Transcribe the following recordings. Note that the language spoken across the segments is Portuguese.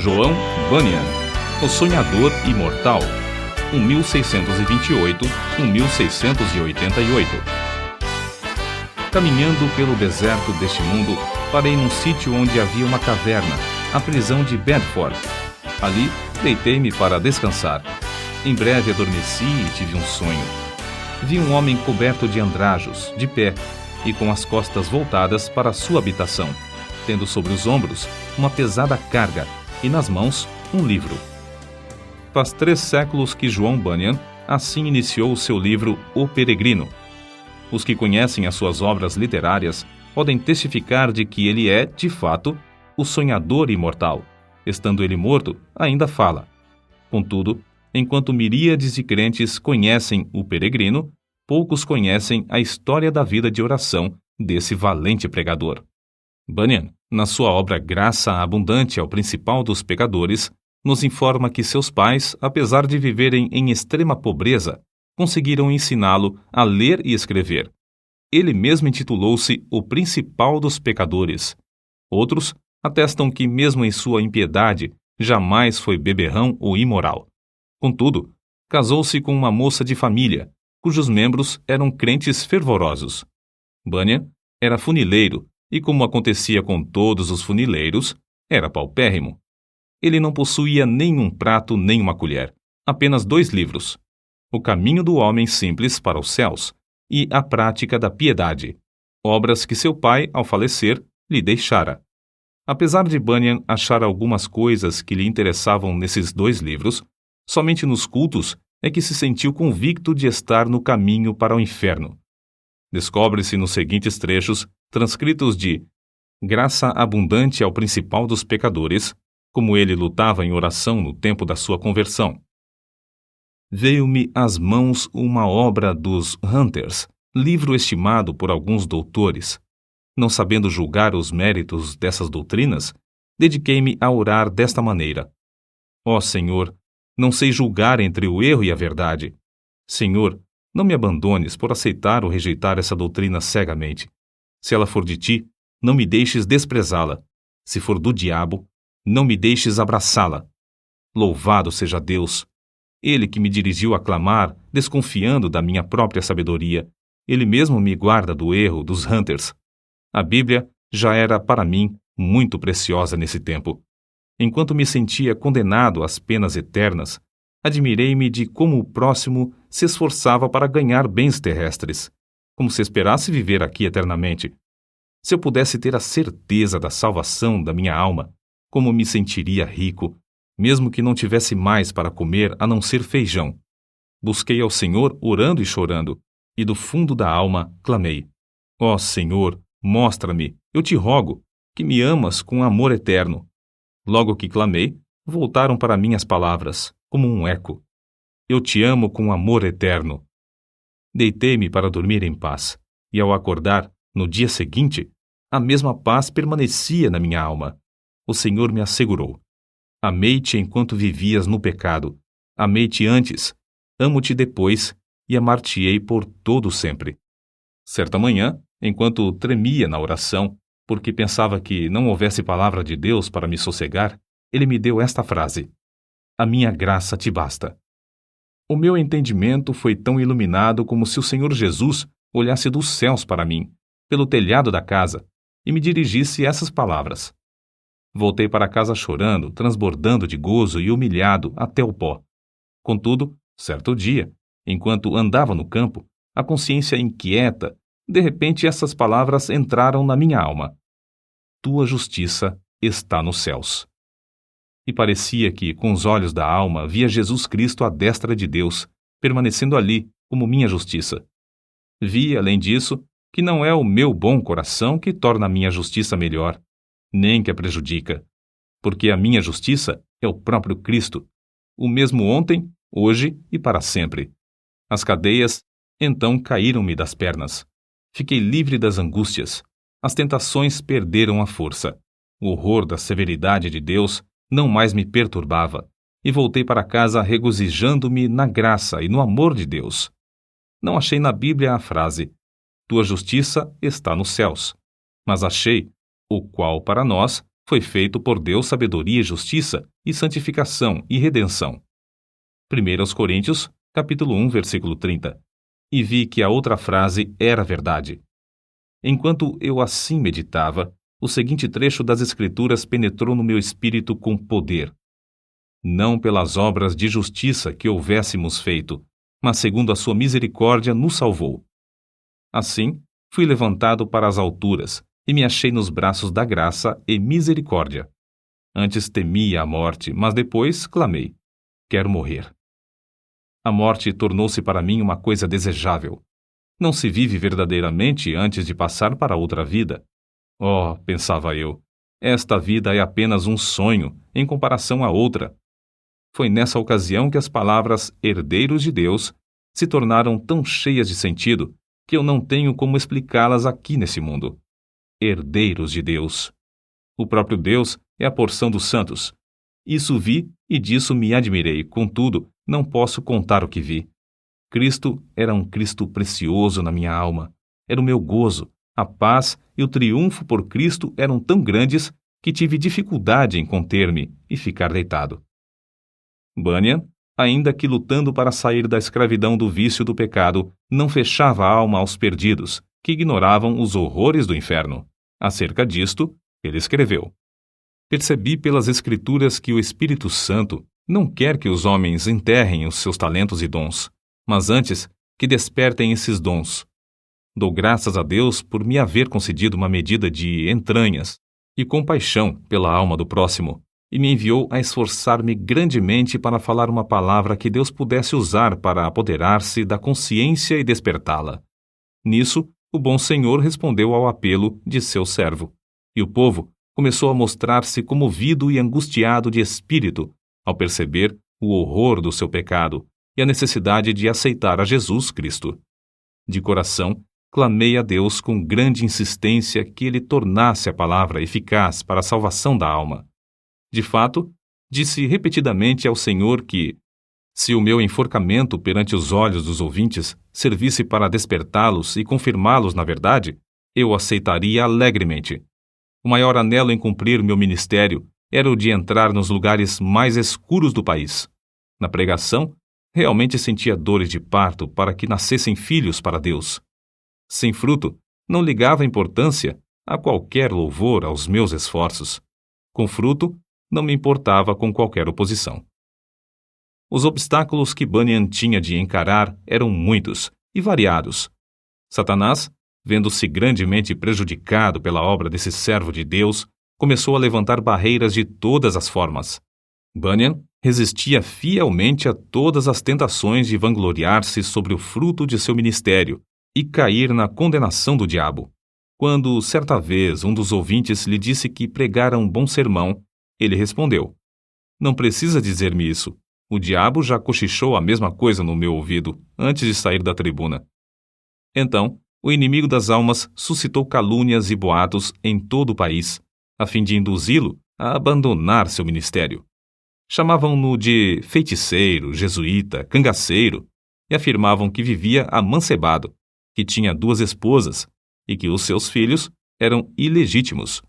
João Bunyan, O Sonhador Imortal, 1628-1688. Caminhando pelo deserto deste mundo, parei num sítio onde havia uma caverna, a prisão de Bedford. Ali, deitei-me para descansar. Em breve adormeci e tive um sonho. Vi um homem coberto de andrajos, de pé, e com as costas voltadas para sua habitação, tendo sobre os ombros uma pesada carga e nas mãos um livro. Faz 3 séculos que João Bunyan assim iniciou o seu livro O Peregrino. Os que conhecem as suas obras literárias podem testificar de que ele é, de fato, o sonhador imortal. Estando ele morto, ainda fala. Contudo, enquanto miríades de crentes conhecem o peregrino, poucos conhecem a história da vida de oração desse valente pregador. Bunyan, na sua obra Graça Abundante ao Principal dos Pecadores, nos informa que seus pais, apesar de viverem em extrema pobreza, conseguiram ensiná-lo a ler e escrever. Ele mesmo intitulou-se o Principal dos Pecadores. Outros atestam que, mesmo em sua impiedade, jamais foi beberrão ou imoral. Contudo, casou-se com uma moça de família, cujos membros eram crentes fervorosos. Bunyan era funileiro e, como acontecia com todos os funileiros, era paupérrimo. Ele não possuía nenhum prato nem uma colher, apenas 2 livros: O Caminho do Homem Simples para os Céus e A Prática da Piedade, obras que seu pai, ao falecer, lhe deixara. Apesar de Bunyan achar algumas coisas que lhe interessavam nesses 2 livros, somente nos cultos é que se sentiu convicto de estar no caminho para o inferno. Descobre-se nos seguintes trechos, transcritos de Graça Abundante ao Principal dos Pecadores, como ele lutava em oração no tempo da sua conversão. Veio-me às mãos uma obra dos Hunters, livro estimado por alguns doutores. Não sabendo julgar os méritos dessas doutrinas, dediquei-me a orar desta maneira: Ó Senhor, não sei julgar entre o erro e a verdade. Senhor, não me abandones por aceitar ou rejeitar essa doutrina cegamente. Se ela for de ti, não me deixes desprezá-la. Se for do diabo, não me deixes abraçá-la. Louvado seja Deus! Ele que me dirigiu a clamar, desconfiando da minha própria sabedoria, ele mesmo me guarda do erro dos Hunters. A Bíblia já era para mim muito preciosa nesse tempo. Enquanto me sentia condenado às penas eternas, admirei-me de como o próximo se esforçava para ganhar bens terrestres, como se esperasse viver aqui eternamente. Se eu pudesse ter a certeza da salvação da minha alma, como me sentiria rico, mesmo que não tivesse mais para comer a não ser feijão. Busquei ao Senhor orando e chorando, e do fundo da alma clamei: Ó Senhor, mostra-me, eu te rogo, que me amas com amor eterno. Logo que clamei, voltaram para mim as palavras, como um eco: Eu te amo com amor eterno. Deitei-me para dormir em paz, e ao acordar, no dia seguinte, a mesma paz permanecia na minha alma. O Senhor me assegurou: Amei-te enquanto vivias no pecado. Amei-te antes, amo-te depois, e amar-te-ei por todo sempre. Certa manhã, enquanto tremia na oração, porque pensava que não houvesse palavra de Deus para me sossegar, ele me deu esta frase: A minha graça te basta. O meu entendimento foi tão iluminado como se o Senhor Jesus olhasse dos céus para mim, pelo telhado da casa, e me dirigisse essas palavras. Voltei para casa chorando, transbordando de gozo e humilhado até o pó. Contudo, certo dia, enquanto andava no campo, a consciência inquieta, de repente essas palavras entraram na minha alma: Tua justiça está nos céus. E parecia que, com os olhos da alma, via Jesus Cristo à destra de Deus, permanecendo ali como minha justiça. Vi, além disso, que não é o meu bom coração que torna a minha justiça melhor, nem que a prejudica, porque a minha justiça é o próprio Cristo, o mesmo ontem, hoje e para sempre. As cadeias, então, caíram-me das pernas. Fiquei livre das angústias. As tentações perderam a força. O horror da severidade de Deus não mais me perturbava, e voltei para casa regozijando-me na graça e no amor de Deus. Não achei na Bíblia a frase: Tua justiça está nos céus, mas achei o qual para nós foi feito por Deus sabedoria e justiça, e santificação e redenção. 1 Coríntios, capítulo 1, versículo 30. E vi que a outra frase era verdade. Enquanto eu assim meditava, o seguinte trecho das Escrituras penetrou no meu espírito com poder. Não pelas obras de justiça que houvéssemos feito, mas segundo a sua misericórdia nos salvou. Assim, fui levantado para as alturas, e me achei nos braços da graça e misericórdia. Antes temia a morte, mas depois clamei: quero morrer. A morte tornou-se para mim uma coisa desejável. Não se vive verdadeiramente antes de passar para outra vida. Oh, pensava eu, esta vida é apenas um sonho em comparação à outra. Foi nessa ocasião que as palavras herdeiros de Deus se tornaram tão cheias de sentido que eu não tenho como explicá-las aqui nesse mundo. Herdeiros de Deus. O próprio Deus é a porção dos santos. Isso vi e disso me admirei, contudo, não posso contar o que vi. Cristo era um Cristo precioso na minha alma. Era o meu gozo, a paz e o triunfo por Cristo eram tão grandes que tive dificuldade em conter-me e ficar deitado. Bunyan, ainda que lutando para sair da escravidão do vício do pecado, não fechava a alma aos perdidos, que ignoravam os horrores do inferno. Acerca disto, ele escreveu: percebi pelas Escrituras que o Espírito Santo não quer que os homens enterrem os seus talentos e dons, mas antes que despertem esses dons. Dou graças a Deus por me haver concedido uma medida de entranhas e compaixão pela alma do próximo, e me enviou a esforçar-me grandemente para falar uma palavra que Deus pudesse usar para apoderar-se da consciência e despertá-la. Nisso, o bom Senhor respondeu ao apelo de seu servo, e o povo começou a mostrar-se comovido e angustiado de espírito ao perceber o horror do seu pecado e a necessidade de aceitar a Jesus Cristo. De coração, clamei a Deus com grande insistência que ele tornasse a palavra eficaz para a salvação da alma. De fato, disse repetidamente ao Senhor que, se o meu enforcamento perante os olhos dos ouvintes servisse para despertá-los e confirmá-los na verdade, eu aceitaria alegremente. O maior anelo em cumprir meu ministério era o de entrar nos lugares mais escuros do país. Na pregação, realmente sentia dores de parto para que nascessem filhos para Deus. Sem fruto, não ligava importância a qualquer louvor aos meus esforços. Com fruto, não me importava com qualquer oposição. Os obstáculos que Bunyan tinha de encarar eram muitos e variados. Satanás, vendo-se grandemente prejudicado pela obra desse servo de Deus, começou a levantar barreiras de todas as formas. Bunyan resistia fielmente a todas as tentações de vangloriar-se sobre o fruto de seu ministério e cair na condenação do diabo. Quando, certa vez, um dos ouvintes lhe disse que pregara um bom sermão, ele respondeu: não precisa dizer-me isso. O diabo já cochichou a mesma coisa no meu ouvido antes de sair da tribuna. Então, o inimigo das almas suscitou calúnias e boatos em todo o país, a fim de induzi-lo a abandonar seu ministério. Chamavam-no de feiticeiro, jesuíta, cangaceiro, e afirmavam que vivia amancebado, que tinha 2 esposas e que os seus filhos eram ilegítimos.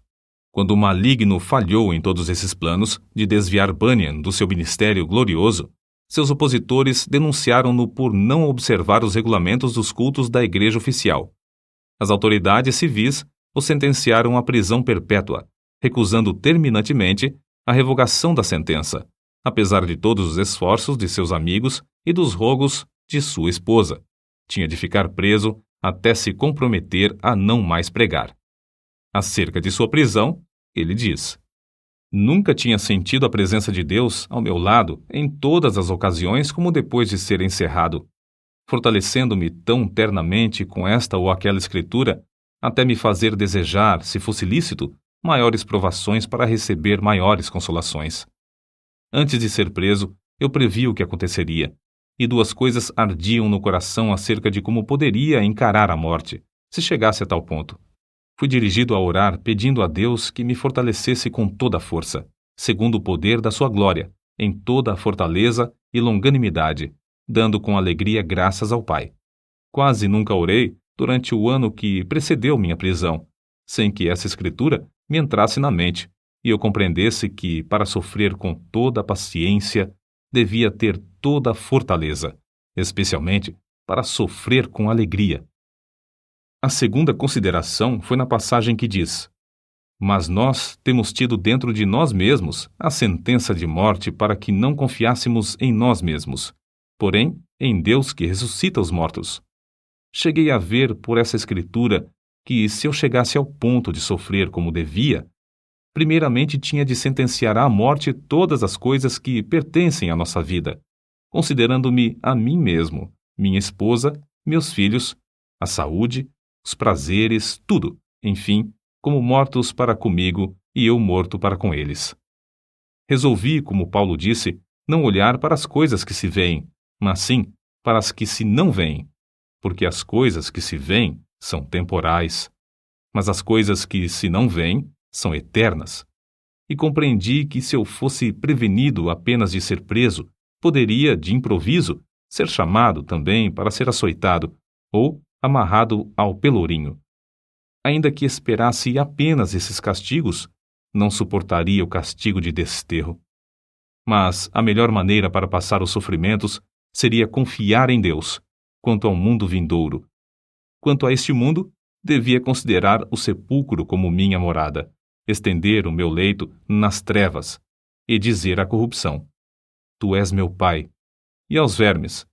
Quando o maligno falhou em todos esses planos de desviar Bunyan do seu ministério glorioso, seus opositores denunciaram-no por não observar os regulamentos dos cultos da igreja oficial. As autoridades civis o sentenciaram à prisão perpétua, recusando terminantemente a revogação da sentença, apesar de todos os esforços de seus amigos e dos rogos de sua esposa. Tinha de ficar preso até se comprometer a não mais pregar. Acerca de sua prisão, ele diz: nunca tinha sentido a presença de Deus ao meu lado em todas as ocasiões como depois de ser encerrado, fortalecendo-me tão ternamente com esta ou aquela escritura, até me fazer desejar, se fosse lícito, maiores provações para receber maiores consolações. Antes de ser preso, eu previ o que aconteceria, e 2 coisas ardiam no coração acerca de como poderia encarar a morte, se chegasse a tal ponto. Fui dirigido a orar pedindo a Deus que me fortalecesse com toda a força, segundo o poder da sua glória, em toda a fortaleza e longanimidade, dando com alegria graças ao Pai. Quase nunca orei durante o ano que precedeu minha prisão, sem que essa escritura me entrasse na mente, e eu compreendesse que, para sofrer com toda a paciência, devia ter toda a fortaleza, especialmente para sofrer com alegria. A segunda consideração foi na passagem que diz: Mas nós temos tido dentro de nós mesmos a sentença de morte para que não confiássemos em nós mesmos, porém em Deus que ressuscita os mortos. Cheguei a ver por essa escritura que, se eu chegasse ao ponto de sofrer como devia, primeiramente tinha de sentenciar à morte todas as coisas que pertencem à nossa vida, considerando-me a mim mesmo, minha esposa, meus filhos, a saúde, os prazeres, tudo, enfim, como mortos para comigo e eu morto para com eles. Resolvi, como Paulo disse, não olhar para as coisas que se veem, mas sim para as que se não veem, porque as coisas que se veem são temporais, mas as coisas que se não veem são eternas. E compreendi que, se eu fosse prevenido apenas de ser preso, poderia, de improviso, ser chamado também para ser açoitado ou amarrado ao pelourinho. Ainda que esperasse apenas esses castigos, não suportaria o castigo de desterro. Mas a melhor maneira para passar os sofrimentos seria confiar em Deus, quanto ao mundo vindouro. Quanto a este mundo, devia considerar o sepulcro como minha morada, estender o meu leito nas trevas e dizer à corrupção: Tu és meu pai, e aos vermes: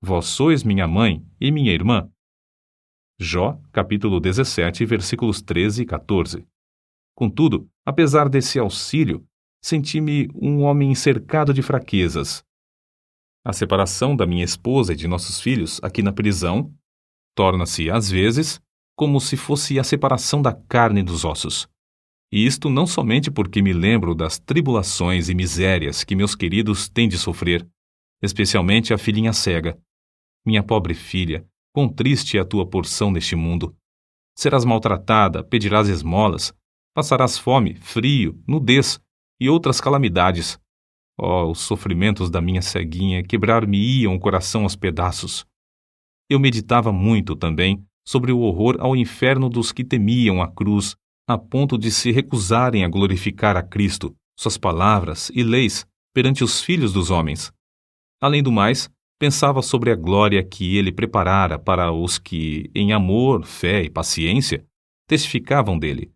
Vós sois minha mãe e minha irmã. Jó, capítulo 17, versículos 13 e 14. Contudo, apesar desse auxílio, senti-me um homem cercado de fraquezas. A separação da minha esposa e de nossos filhos aqui na prisão torna-se, às vezes, como se fosse a separação da carne e dos ossos. E isto não somente porque me lembro das tribulações e misérias que meus queridos têm de sofrer, especialmente a filhinha cega. Minha pobre filha, quão triste é a tua porção neste mundo. Serás maltratada, pedirás esmolas, passarás fome, frio, nudez e outras calamidades. Oh, os sofrimentos da minha ceguinha quebrar-me-iam o coração aos pedaços. Eu meditava muito também sobre o horror ao inferno dos que temiam a cruz, a ponto de se recusarem a glorificar a Cristo, suas palavras e leis perante os filhos dos homens. Além do mais, pensava sobre a glória que ele preparara para os que, em amor, fé e paciência, testificavam dele.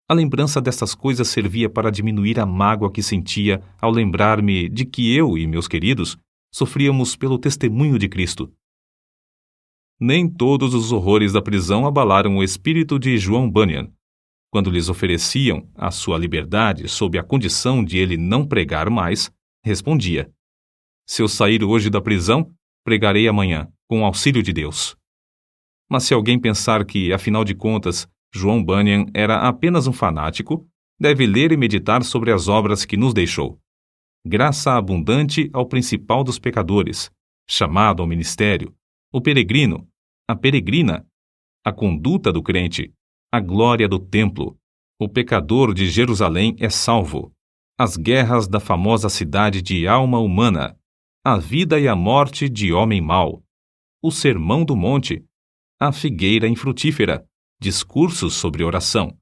A lembrança destas coisas servia para diminuir a mágoa que sentia ao lembrar-me de que eu e meus queridos sofríamos pelo testemunho de Cristo. Nem todos os horrores da prisão abalaram o espírito de João Bunyan. Quando lhes ofereciam a sua liberdade sob a condição de ele não pregar mais, respondia: Se eu sair hoje da prisão, pregarei amanhã, com o auxílio de Deus. Mas se alguém pensar que, afinal de contas, João Bunyan era apenas um fanático, deve ler e meditar sobre as obras que nos deixou. Graça abundante ao principal dos pecadores, chamado ao ministério, o peregrino, a peregrina, a conduta do crente, a glória do templo, o pecador de Jerusalém é salvo, as guerras da famosa cidade de alma humana, a vida e a morte de homem mau, o sermão do monte, a figueira infrutífera, discursos sobre oração,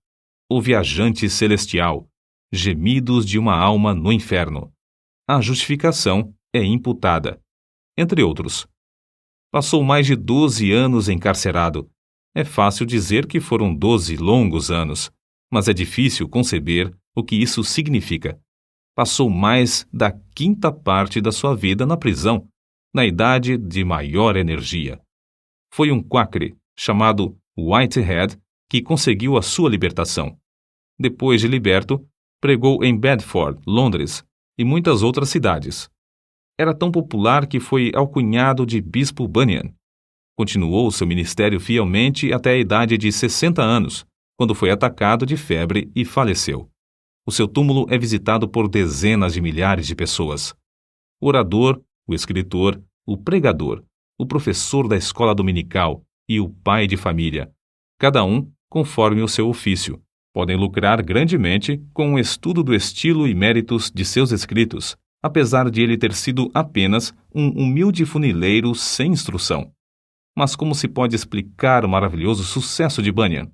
o viajante celestial, gemidos de uma alma no inferno, a justificação é imputada, entre outros. Passou mais de 12 anos encarcerado. É fácil dizer que foram 12 longos anos, mas é difícil conceber o que isso significa. Passou mais da quinta parte da sua vida na prisão, na idade de maior energia. Foi um quacre, chamado Whitehead, que conseguiu a sua libertação. Depois de liberto, pregou em Bedford, Londres, e muitas outras cidades. Era tão popular que foi alcunhado de Bispo Bunyan. Continuou seu ministério fielmente até a idade de 60 anos, quando foi atacado de febre e faleceu. O seu túmulo é visitado por dezenas de milhares de pessoas. O orador, o escritor, o pregador, o professor da escola dominical e o pai de família, cada um conforme o seu ofício, podem lucrar grandemente com o estudo do estilo e méritos de seus escritos, apesar de ele ter sido apenas um humilde funileiro sem instrução. Mas como se pode explicar o maravilhoso sucesso de Bunyan?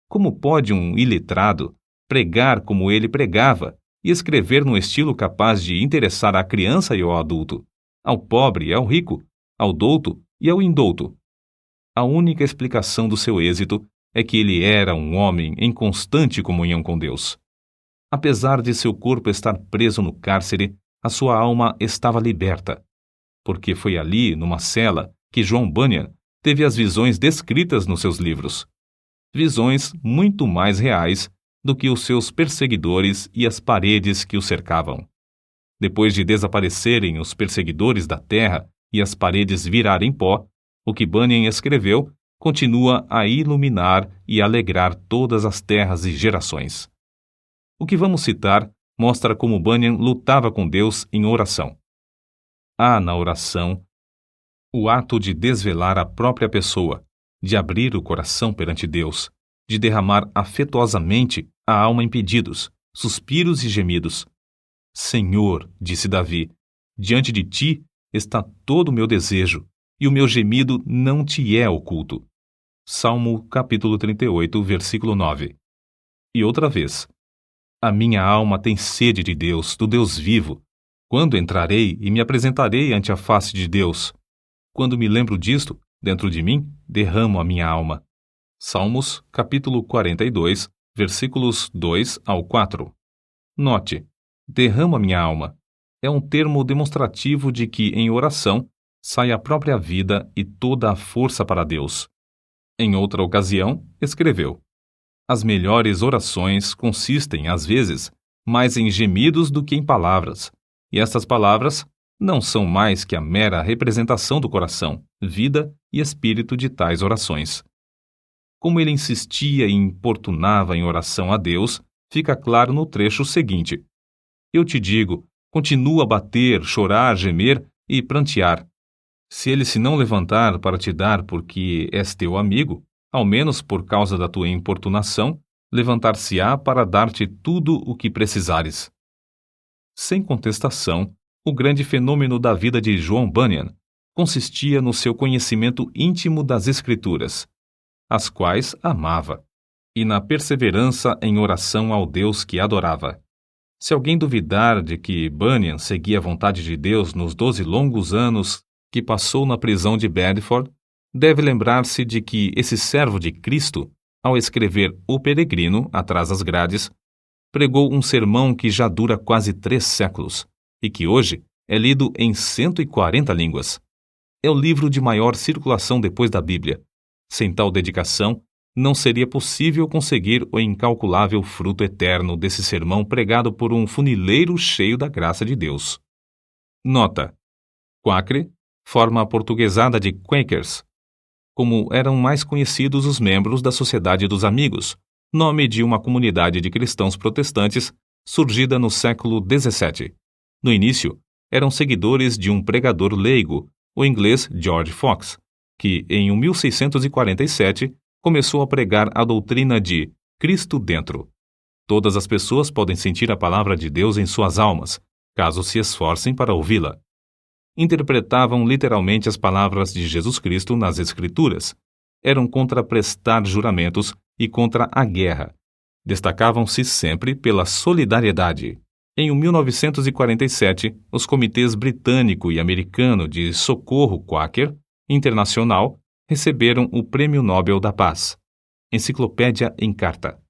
Como pode um iletrado, pregar como ele pregava e escrever num estilo capaz de interessar à criança e ao adulto, ao pobre e ao rico, ao douto e ao indouto. A única explicação do seu êxito é que ele era um homem em constante comunhão com Deus. Apesar de seu corpo estar preso no cárcere, a sua alma estava liberta, porque foi ali, numa cela, que John Bunyan teve as visões descritas nos seus livros. Visões muito mais reais do que os seus perseguidores e as paredes que o cercavam. Depois de desaparecerem os perseguidores da terra e as paredes virarem pó, o que Bunyan escreveu continua a iluminar e alegrar todas as terras e gerações. O que vamos citar mostra como Bunyan lutava com Deus em oração. Há na oração o ato de desvelar a própria pessoa, de abrir o coração perante Deus, de derramar afetuosamente a alma em pedidos, suspiros e gemidos. Senhor, disse Davi, diante de ti está todo o meu desejo, e o meu gemido não te é oculto. Salmo capítulo 38, versículo 9. E outra vez, a minha alma tem sede de Deus, do Deus vivo. Quando entrarei e me apresentarei ante a face de Deus? Quando me lembro disto, dentro de mim, derramo a minha alma. Salmos, capítulo 42, versículos 2 ao 4. Note, derramo a minha alma. É um termo demonstrativo de que, em oração, sai a própria vida e toda a força para Deus. Em outra ocasião, escreveu: as melhores orações consistem, às vezes, mais em gemidos do que em palavras, e estas palavras não são mais que a mera representação do coração, vida e espírito de tais orações. Como ele insistia e importunava em oração a Deus, fica claro no trecho seguinte: eu te digo, continua a bater, chorar, gemer e prantear. Se ele se não levantar para te dar porque és teu amigo, ao menos por causa da tua importunação, levantar-se-á para dar-te tudo o que precisares. Sem contestação, o grande fenômeno da vida de John Bunyan consistia no seu conhecimento íntimo das Escrituras, as quais amava, e na perseverança em oração ao Deus que adorava. Se alguém duvidar de que Bunyan seguia a vontade de Deus nos 12 longos anos que passou na prisão de Bedford, deve lembrar-se de que esse servo de Cristo, ao escrever O Peregrino, atrás das grades, pregou um sermão que já dura quase 3 séculos e que hoje é lido em 140 línguas. É o livro de maior circulação depois da Bíblia. Sem tal dedicação, não seria possível conseguir o incalculável fruto eterno desse sermão pregado por um funileiro cheio da graça de Deus. Nota: Quakre, forma aportuguesada de Quakers, como eram mais conhecidos os membros da Sociedade dos Amigos, nome de uma comunidade de cristãos protestantes surgida no século XVII. No início, eram seguidores de um pregador leigo, o inglês George Fox, que, em 1647, começou a pregar a doutrina de Cristo dentro. Todas as pessoas podem sentir a palavra de Deus em suas almas, caso se esforcem para ouvi-la. Interpretavam literalmente as palavras de Jesus Cristo nas Escrituras. Eram contra prestar juramentos e contra a guerra. Destacavam-se sempre pela solidariedade. Em 1947, os comitês britânico e americano de socorro Quaker Internacional receberam o Prêmio Nobel da Paz. Enciclopédia em Carta.